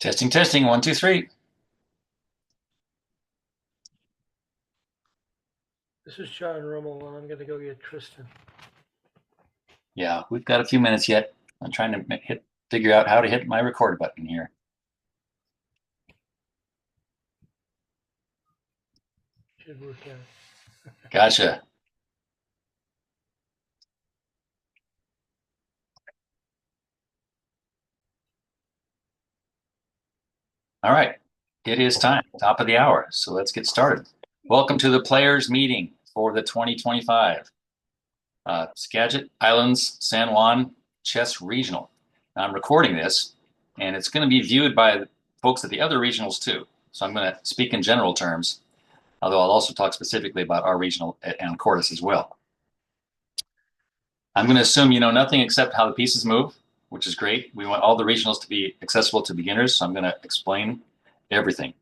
Testing, testing, one, two, three. This is John Rummel, and I'm going to go get Tristan. Yeah, we've got a few minutes yet. I'm trying to figure out how to hit my record button here. Should work out. Gotcha. All right, it is time, top of the hour. So let's get started. Welcome to the players meeting for the 2025 Skagit Islands San Juan Chess Regional. Now, I'm recording this, and it's going to be viewed by folks at the other regionals too. So I'm going to speak in general terms, although I'll also talk specifically about our regional at Anacortes as well. I'm going to assume you know nothing except how the pieces move, which is great. We want all the regionals to be accessible to beginners, so I'm going to explain everything.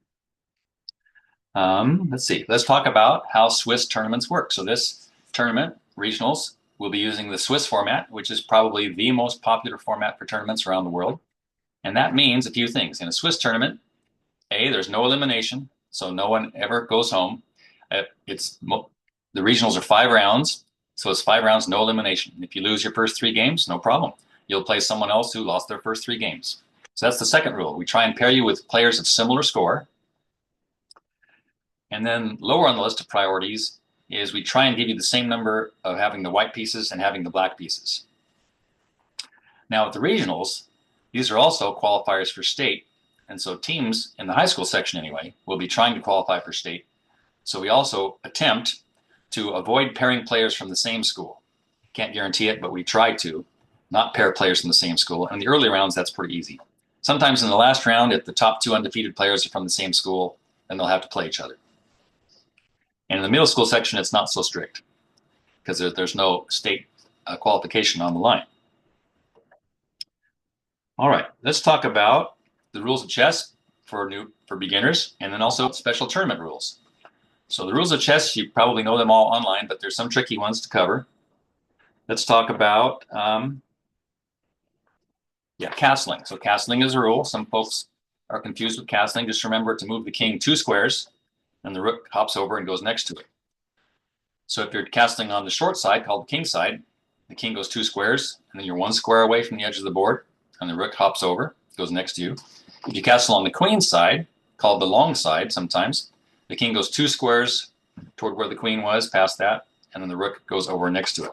Let's see. Let's talk about how Swiss tournaments work. So this tournament, regionals, will be using the Swiss format, which is probably the most popular format for tournaments around the world. And that means a few things. In a Swiss tournament, there's no elimination, so no one ever goes home. The regionals are 5 rounds, so it's 5 rounds, no elimination. If you lose your first 3 games, no problem. You'll play someone else who lost their first 3 games. So that's the second rule. We try and pair you with players of similar score. And then lower on the list of priorities is we try and give you the same number of having the white pieces and having the black pieces. Now with the regionals, these are also qualifiers for state. And so teams in the high school section anyway will be trying to qualify for state. So we also attempt to avoid pairing players from the same school. Can't guarantee it, but we try to not pair players from the same school. In the early rounds, that's pretty easy. Sometimes in the last round, if the top 2 undefeated players are from the same school, then they'll have to play each other. And in the middle school section, it's not so strict because there's no state qualification on the line. All right, let's talk about the rules of chess for beginners, and then also special tournament rules. So the rules of chess, you probably know them all online, but there's some tricky ones to cover. Let's talk about castling. So castling is a rule. Some folks are confused with castling. Just remember to move the king 2 squares, and the rook hops over and goes next to it. So if you're castling on the short side, called the king side, the king goes 2 squares, and then you're 1 square away from the edge of the board, and the rook hops over, goes next to you. If you castle on the queen side, called the long side sometimes, the king goes 2 squares toward where the queen was, past that, and then the rook goes over next to it.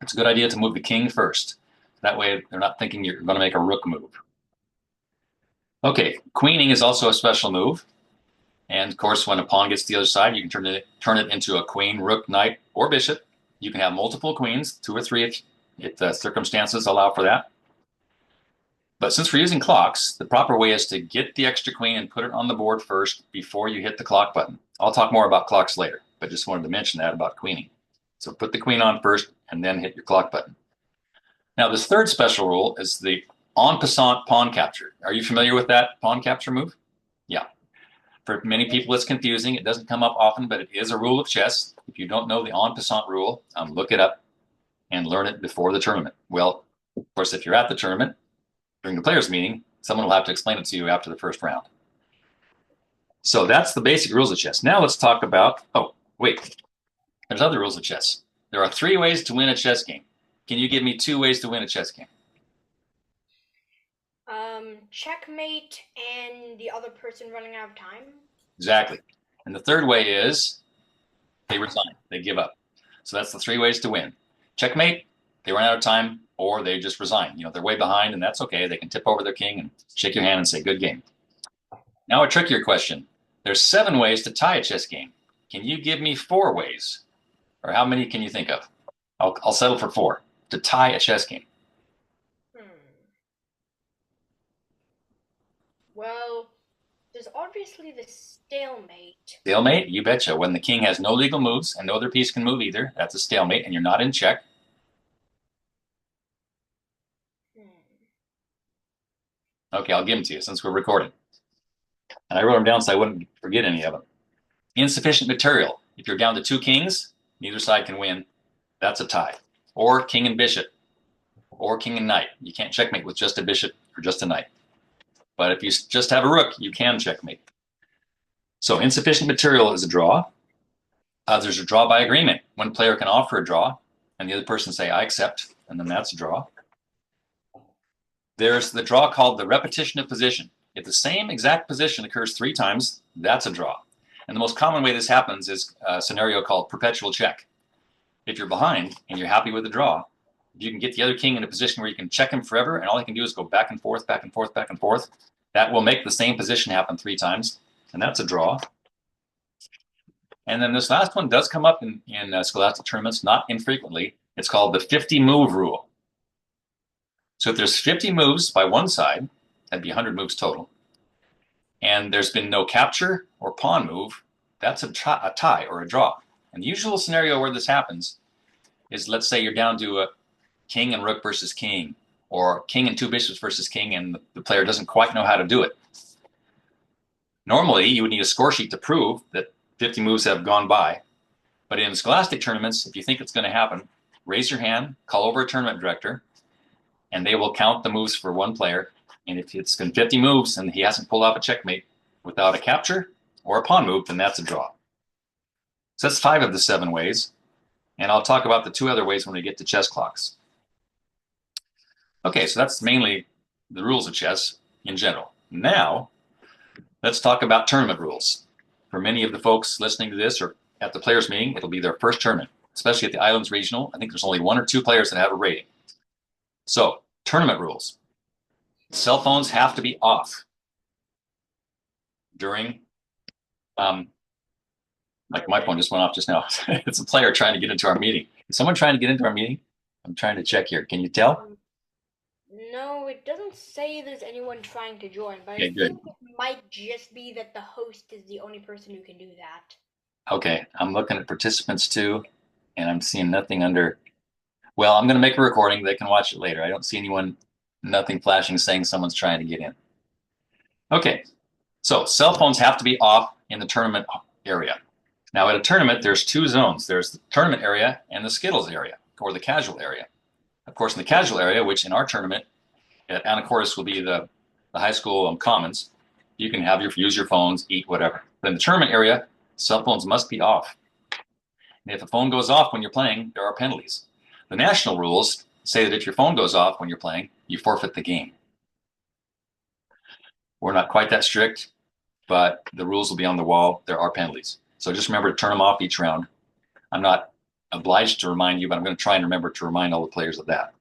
It's a good idea to move the king first. That way they're not thinking you're going to make a rook move. Okay, queening is also a special move. And of course, when a pawn gets to the other side, you can turn it into a queen, rook, knight, or bishop. You can have multiple queens, 2 or 3 if the circumstances allow for that. But since we're using clocks, the proper way is to get the extra queen and put it on the board first before you hit the clock button. I'll talk more about clocks later, but just wanted to mention that about queening. So put the queen on first and then hit your clock button. Now, this third special rule is the en passant pawn capture. Are you familiar with that pawn capture move? Yeah. For many people, it's confusing. It doesn't come up often, but it is a rule of chess. If you don't know the en passant rule, look it up and learn it before the tournament. Well, of course, if you're at the tournament during the players' meeting, someone will have to explain it to you after the first round. So that's the basic rules of chess. Now let's talk about, there's other rules of chess. There are 3 ways to win a chess game. Can you give me 2 ways to win a chess game? Checkmate and the other person running out of time. Exactly. And the third way is they resign, they give up. So that's the 3 ways to win. Checkmate, they run out of time, or they just resign. You know, they're way behind, and that's okay. They can tip over their king and shake your hand and say, good game. Now a trickier question. There's 7 ways to tie a chess game. Can you give me 4 ways? Or how many can you think of? I'll settle for 4 to tie a chess game. Well, there's obviously the stalemate. Stalemate? You betcha. When the king has no legal moves and no other piece can move either, that's a stalemate, and you're not in check. Okay, I'll give them to you since we're recording. And I wrote them down so I wouldn't forget any of them. Insufficient material. If you're down to 2 kings, neither side can win. That's a tie. Or king and bishop. Or king and knight. You can't checkmate with just a bishop or just a knight. But if you just have a rook, you can checkmate. So insufficient material is a draw. There's a draw by agreement. One player can offer a draw, and the other person say, I accept, and then that's a draw. There's the draw called the repetition of position. If the same exact position occurs 3 times, that's a draw. And the most common way this happens is a scenario called perpetual check. If you're behind and you're happy with the draw, you can get the other king in a position where you can check him forever, and all he can do is go back and forth, back and forth, back and forth. That will make the same position happen 3 times, and that's a draw. And then this last one does come up in scholastic tournaments, not infrequently. It's called the 50 move rule. So if there's 50 moves by one side, that'd be 100 moves total, and there's been no capture or pawn move, that's a tie or a draw. And the usual scenario where this happens is, let's say you're down to a king and rook versus king, or king and 2 bishops versus king, and the player doesn't quite know how to do it. Normally, you would need a score sheet to prove that 50 moves have gone by. But in scholastic tournaments, if you think it's going to happen, raise your hand, call over a tournament director, and they will count the moves for one player. And if it's been 50 moves and he hasn't pulled off a checkmate without a capture or a pawn move, then that's a draw. So that's 5 of the 7 ways. And I'll talk about the 2 other ways when we get to chess clocks. Okay, so that's mainly the rules of chess in general. Now, let's talk about tournament rules. For many of the folks listening to this or at the players' meeting, it'll be their first tournament, especially at the Islands Regional. I think there's only 1 or 2 players that have a rating. So, tournament rules. Cell phones have to be off during, like my phone just went off just now. It's a player trying to get into our meeting. Is someone trying to get into our meeting? I'm trying to check here. Can you tell? No, it doesn't say there's anyone trying to join, but Okay, I good. think it might just be that the host is the only person who can do that. Okay, I'm looking at participants too, and I'm seeing nothing under. Well, I'm going to make a recording. They can watch it later. I don't see anyone, nothing flashing saying someone's trying to get in. Okay, so cell phones have to be off in the tournament area. Now, at a tournament, there's 2 zones. There's the tournament area and the Skittles area, or the casual area. Of course, in the casual area, which in our tournament at Anacortes will be the high school commons, you can use your phones, eat, whatever. But in the tournament area, cell phones must be off. And if a phone goes off when you're playing, there are penalties. The national rules say that if your phone goes off when you're playing, you forfeit the game. We're not quite that strict, but the rules will be on the wall. There are penalties. So just remember to turn them off each round. I'm not obliged to remind you, but I'm going to try and remember to remind all the players of that.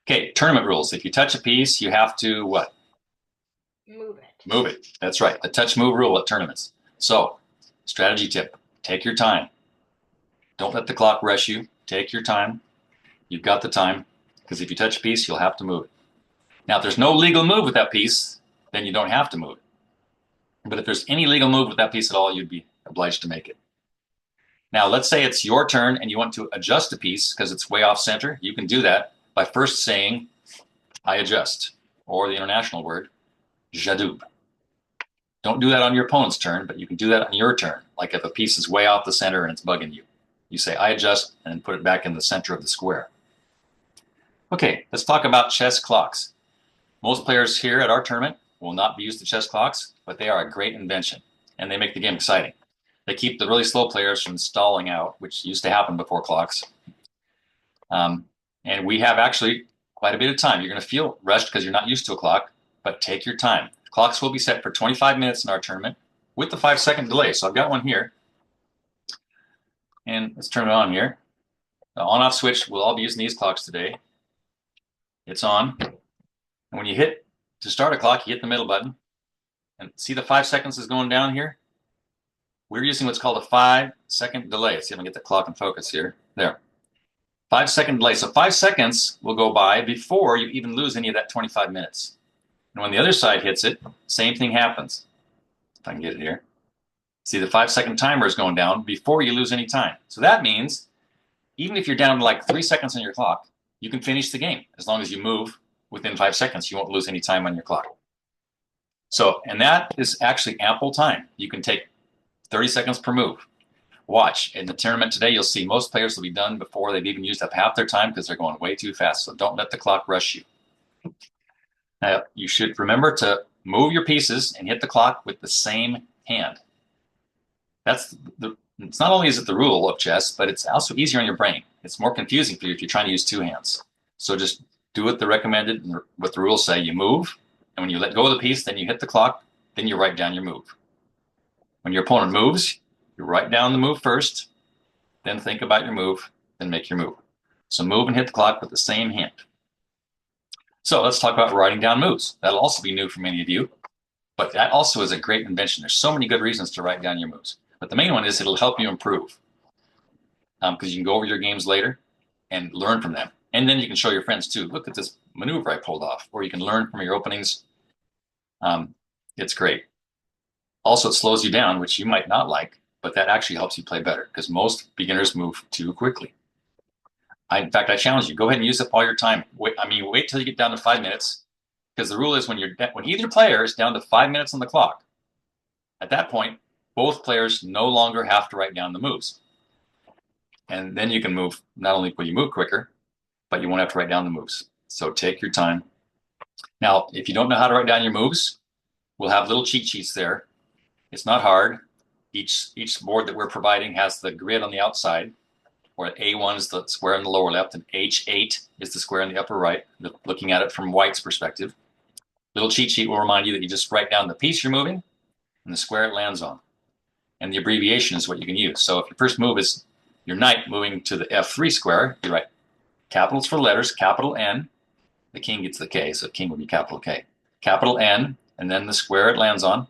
Okay, tournament rules. If you touch a piece, you have to what? Move it. Move it. That's right. The touch move rule at tournaments. So, strategy tip, take your time. Don't let the clock rush you. Take your time. You've got the time, because if you touch a piece, you'll have to move it. Now, if there's no legal move with that piece, then you don't have to move it. But if there's any legal move with that piece at all, you'd be obliged to make it. Now, let's say it's your turn and you want to adjust a piece because it's way off center. You can do that by first saying, I adjust, or the international word, j'adoube. Don't do that on your opponent's turn, but you can do that on your turn. Like if a piece is way off the center and it's bugging you. You say, I adjust, and then put it back in the center of the square. Okay, let's talk about chess clocks. Most players here at our tournament will not be used to chess clocks, but they are a great invention, and they make the game exciting. They keep the really slow players from stalling out, which used to happen before clocks. And we have actually quite a bit of time. You're going to feel rushed because you're not used to a clock, but take your time. Clocks will be set for 25 minutes in our tournament with the 5-second delay. So I've got one here. And let's turn it on here. The on-off switch, we'll all be using these clocks today. It's on. And when you hit to start a clock, you hit the middle button. And see the 5 seconds is going down here? We're using what's called a 5-second delay. Let's see if I can get the clock in focus here. There. 5-second delay. So 5 seconds will go by before you even lose any of that 25 minutes. And when the other side hits it, same thing happens. If I can get it here. See, the 5-second timer is going down before you lose any time. So that means even if you're down to like 3 seconds on your clock, you can finish the game. As long as you move within 5 seconds, you won't lose any time on your clock. So, and that is actually ample time. You can take 30 seconds per move. Watch. In the tournament today, you'll see most players will be done before they've even used up half their time because they're going way too fast. So don't let the clock rush you. Now, you should remember to move your pieces and hit the clock with the same hand. It's not only is it the rule of chess, but it's also easier on your brain. It's more confusing for you if you're trying to use two hands. So just do what the recommended and what the rules say. You move, and when you let go of the piece, then you hit the clock, then you write down your move. When your opponent moves, you write down the move first, then think about your move, then make your move. So move and hit the clock with the same hand. So let's talk about writing down moves. That'll also be new for many of you, but that also is a great invention. There's so many good reasons to write down your moves. But the main one is it'll help you improve because you can go over your games later and learn from them. And then you can show your friends too. Look at this maneuver I pulled off, or you can learn from your openings. It's great. Also, it slows you down, which you might not like, but that actually helps you play better because most beginners move too quickly. In fact, I challenge you, go ahead and use up all your time. Wait till you get down to 5 minutes, because the rule is when either player is down to 5 minutes on the clock, at that point, both players no longer have to write down the moves. And then you can move, not only will you move quicker, but you won't have to write down the moves. So take your time. Now, if you don't know how to write down your moves, we'll have little cheat sheets there. It's not hard. Each board that we're providing has the grid on the outside, where A1 is the square in the lower left, and H8 is the square in the upper right, looking at it from white's perspective. Little cheat sheet will remind you that you just write down the piece you're moving and the square it lands on. And the abbreviation is what you can use. So if your first move is your knight moving to the F3 square, you write capitals for the letters, capital N. The king gets the K, so king would be capital K. Capital N, and then the square it lands on,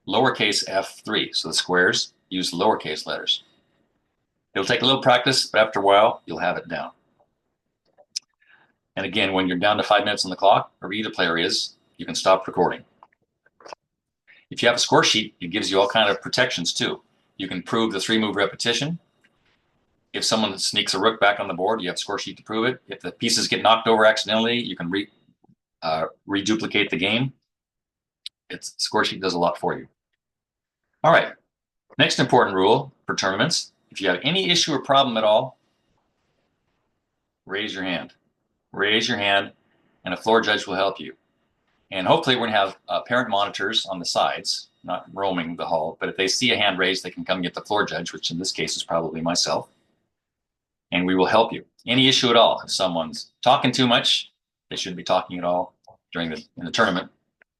lowercase f3. So the squares use lowercase letters. It'll take a little practice, but after a while, you'll have it down. And again, when you're down to 5 minutes on the clock, or either player is, you can stop recording. If you have a score sheet, it gives you all kinds of protections too. You can prove the 3-move repetition. If someone sneaks a rook back on the board, you have a score sheet to prove it. If the pieces get knocked over accidentally, you can reduplicate the game. Score sheet does a lot for you. All right, next important rule for tournaments. If you have any issue or problem at all, raise your hand. Raise your hand, and a floor judge will help you. And hopefully we're going to have parent monitors on the sides, not roaming the hall, but if they see a hand raised, they can come get the floor judge, which in this case is probably myself, and we will help you. Any issue at all. If someone's talking too much, they shouldn't be talking at all in the tournament.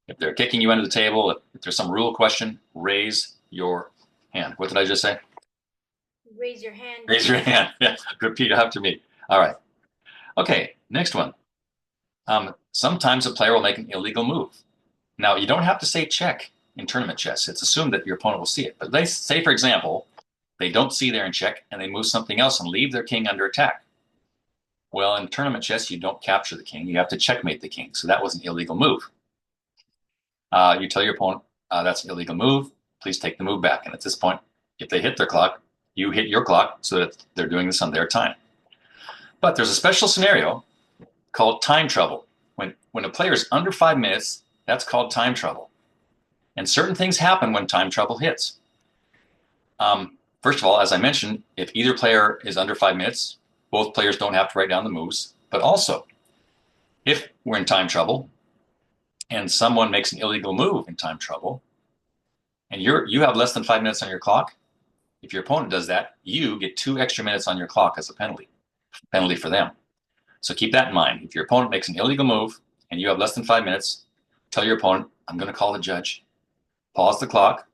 If they're kicking you under the table, if there's some rule question, raise your hand. What did I just say? Raise your hand. Raise your hand. Yeah, repeat after me. All right. Okay, next one. Sometimes a player will make an illegal move. Now, you don't have to say check in tournament chess. It's assumed that your opponent will see it. But they say, for example, they don't see they're in check and they move something else and leave their king under attack. Well, in tournament chess, you don't capture the king. You have to checkmate the king. So that was an illegal move. You tell your opponent, that's an illegal move. Please take the move back. And at this point, if they hit their clock, you hit your clock so that they're doing this on their time. But there's a special scenario called time trouble. When a player is under 5 minutes, that's called time trouble. And certain things happen when time trouble hits. First of all, as I mentioned, if either player is under 5 minutes, both players don't have to write down the moves. But also, if we're in time trouble and someone makes an illegal move in time trouble, and you have less than 5 minutes on your clock, if your opponent does that, you get 2 extra minutes on your clock as a penalty for them. So keep that in mind. If your opponent makes an illegal move and you have less than 5 minutes, tell your opponent, I'm going to call the judge. Pause the clock,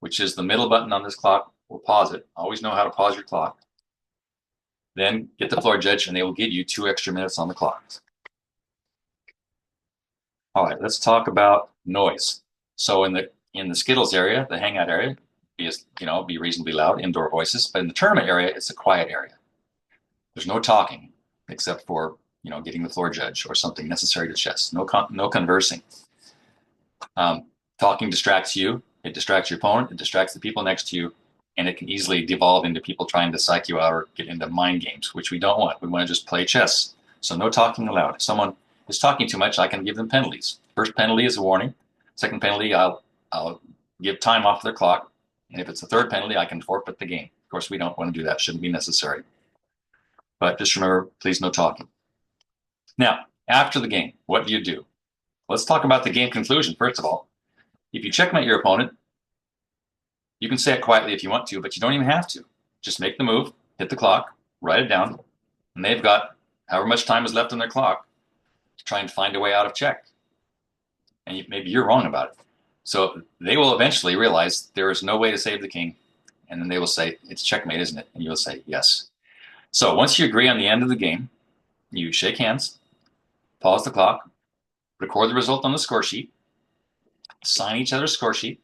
which is the middle button on this clock. We'll pause it. Always know how to pause your clock. Then get the floor judge and they will give you 2 extra minutes on the clock. All right, let's talk about noise. So in the Skittles area, the hangout area, be reasonably loud, indoor voices. But in the tournament area, it's a quiet area. There's no talking except for getting the floor judge or something necessary to chess. No conversing. Talking distracts you. It distracts your opponent. It distracts the people next to you, and it can easily devolve into people trying to psych you out or get into mind games, which we don't want. We want to just play chess. So no talking allowed. If someone is talking too much, I can give them penalties. First penalty is a warning. Second penalty, I'll give time off their clock. And if it's a third penalty, I can forfeit the game. Of course, we don't want to do that. Shouldn't be necessary. But just remember, please no talking. Now, after the game, what do you do? Let's talk about the game conclusion, first of all. If you checkmate your opponent, you can say it quietly if you want to, but you don't even have to. Just make the move, hit the clock, write it down, and they've got however much time is left on their clock to try and find a way out of check. And maybe you're wrong about it. So they will eventually realize there is no way to save the king. And then they will say, it's checkmate, isn't it? And you'll say, yes. So once you agree on the end of the game, you shake hands, pause the clock, record the result on the score sheet, sign each other's score sheet.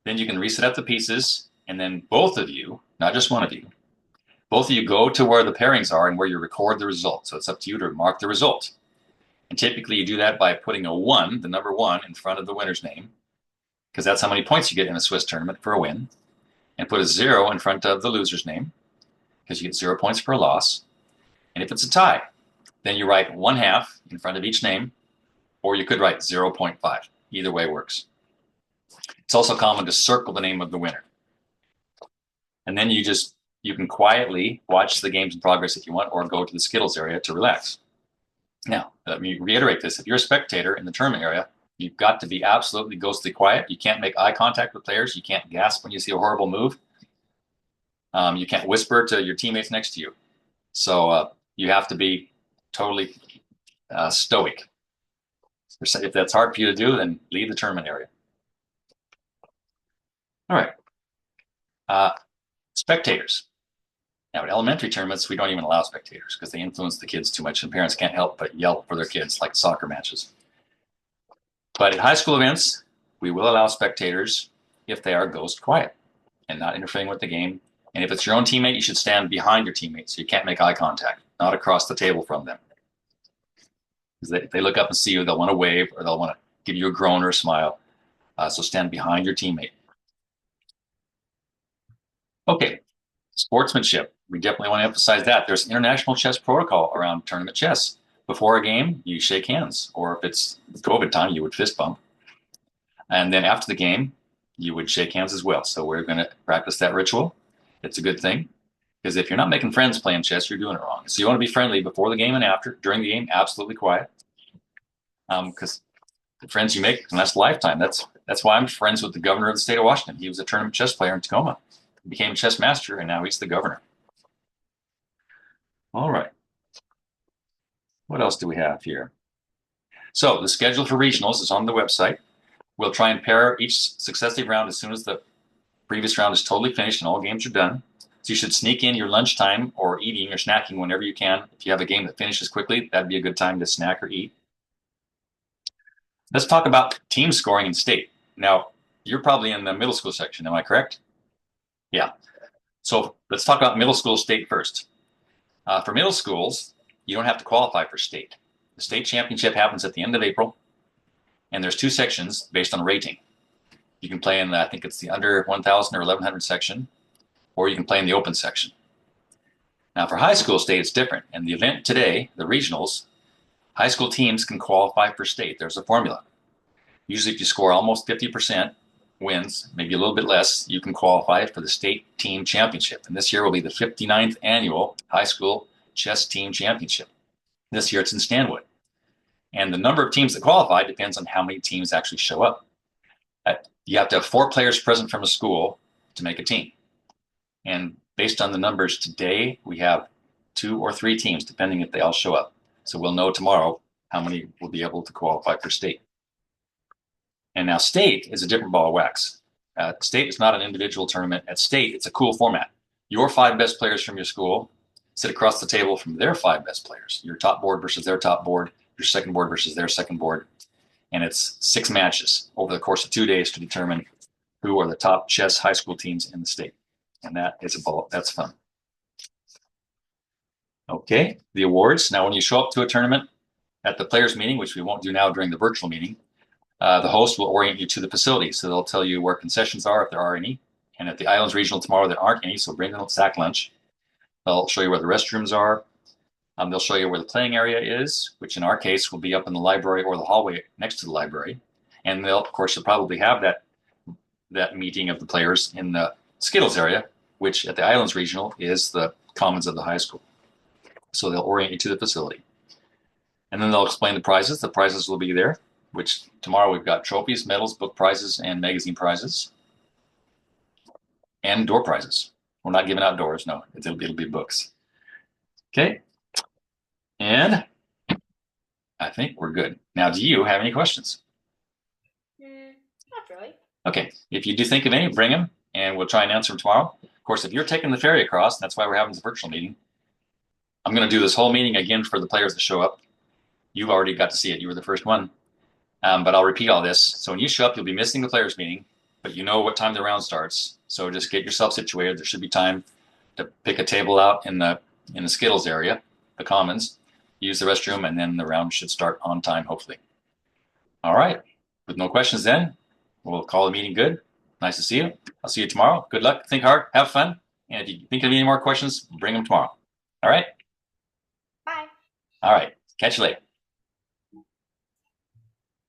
Then you can reset up the pieces. And then both of you, not just one of you, both of you go to where the pairings are and where you record the result. So it's up to you to mark the result. And typically you do that by putting a 1, the number 1, in front of the winner's name, because that's how many points you get in a Swiss tournament for a win. And put a 0 in front of the loser's name, because you get 0 points for a loss. And if it's a tie, then you write 1/2 in front of each name, or you could write 0.5. Either way works. It's also common to circle the name of the winner. And then you can quietly watch the games in progress if you want, or go to the Skittles area to relax. Now, let me reiterate this. If you're a spectator in the tournament area, you've got to be absolutely ghostly quiet. You can't make eye contact with players. You can't gasp when you see a horrible move. You can't whisper to your teammates next to you. So you have to be totally stoic. If that's hard for you to do, then leave the tournament area. All right. Spectators. Now, at elementary tournaments, we don't even allow spectators because they influence the kids too much, and parents can't help but yell for their kids, like soccer matches. But at high school events, we will allow spectators if they are ghost quiet and not interfering with the game. And if it's your own teammate, you should stand behind your teammate so you can't make eye contact, not across the table from them. Because if they look up and see you, they'll want to wave or they'll want to give you a groan or a smile. So stand behind your teammate. Okay, sportsmanship. We definitely want to emphasize that. There's international chess protocol around tournament chess. Before a game, you shake hands, or if it's COVID time, you would fist bump. And then after the game, you would shake hands as well. So we're going to practice that ritual. It's a good thing, because if you're not making friends playing chess, you're doing it wrong. So you want to be friendly before the game and after. During the game, absolutely quiet, because the friends you make can last a lifetime. That's why I'm friends with the governor of the state of Washington. He was a tournament chess player in Tacoma. He became a chess master, and now he's the governor. All right. What else do we have here? So the schedule for regionals is on the website. We'll try and pair each successive round as soon as the previous round is totally finished and all games are done. So you should sneak in your lunchtime or eating or snacking whenever you can. If you have a game that finishes quickly, that'd be a good time to snack or eat. Let's talk about team scoring in state. Now, you're probably in the middle school section, am I correct? Yeah. So let's talk about middle school state first. For middle schools, you don't have to qualify for state. The state championship happens at the end of April, and there's 2 sections based on rating. You can play in I think it's the under 1,000 or 1,100 section, or you can play in the open section. Now for high school state, it's different. And the event today, the regionals, high school teams can qualify for state. There's a formula. Usually if you score almost 50% wins, maybe a little bit less, you can qualify for the state team championship. And this year will be the 59th annual high school chess team championship. This year it's in Stanwood. And the number of teams that qualify depends on how many teams actually show up. You have to have 4 players present from a school to make a team. And based on the numbers today, we have 2 or 3 teams, depending if they all show up. So we'll know tomorrow how many will be able to qualify for state. And now state is a different ball of wax. State is not an individual tournament. At state, it's a cool format. Your 5 best players from your school sit across the table from their 5 best players. Your top board versus their top board, your second board versus their second board. And it's 6 matches over the course of 2 days to determine who are the top chess high school teams in the state. And that's fun. Okay, the awards. Now, when you show up to a tournament at the players meeting, which we won't do now during the virtual meeting, the host will orient you to the facility. So they'll tell you where concessions are, if there are any. And at the Islands Regional tomorrow, there aren't any, so bring a sack lunch. They'll show you where the restrooms are. They'll show you where the playing area is, which in our case will be up in the library or the hallway next to the library. And they'll, of course, you'll probably have that meeting of the players in the Skittles area, which at the Islands Regional is the commons of the high school. So they'll orient you to the facility. And then they'll explain the prizes. The prizes will be there, which tomorrow we've got trophies, medals, book prizes, and magazine prizes. And door prizes. We're not giving out doors, no. It'll be books. Okay. And I think we're good. Now, do you have any questions? Not really. Okay. If you do think of any, bring them, and we'll try and answer them tomorrow. Of course, if you're taking the ferry across, that's why we're having this virtual meeting. I'm going to do this whole meeting again for the players that show up. You've already got to see it. You were the first one. But I'll repeat all this. So when you show up, you'll be missing the players meeting, but you know what time the round starts. So just get yourself situated. There should be time to pick a table out in the Skittles area, the Commons, use the restroom, and then the round should start on time, hopefully. All right. With no questions then, we'll call the meeting good. Nice to see you. I'll see you tomorrow. Good luck. Think hard. Have fun. And if you think of any more questions, bring them tomorrow. All right? Bye. All right. Catch you later.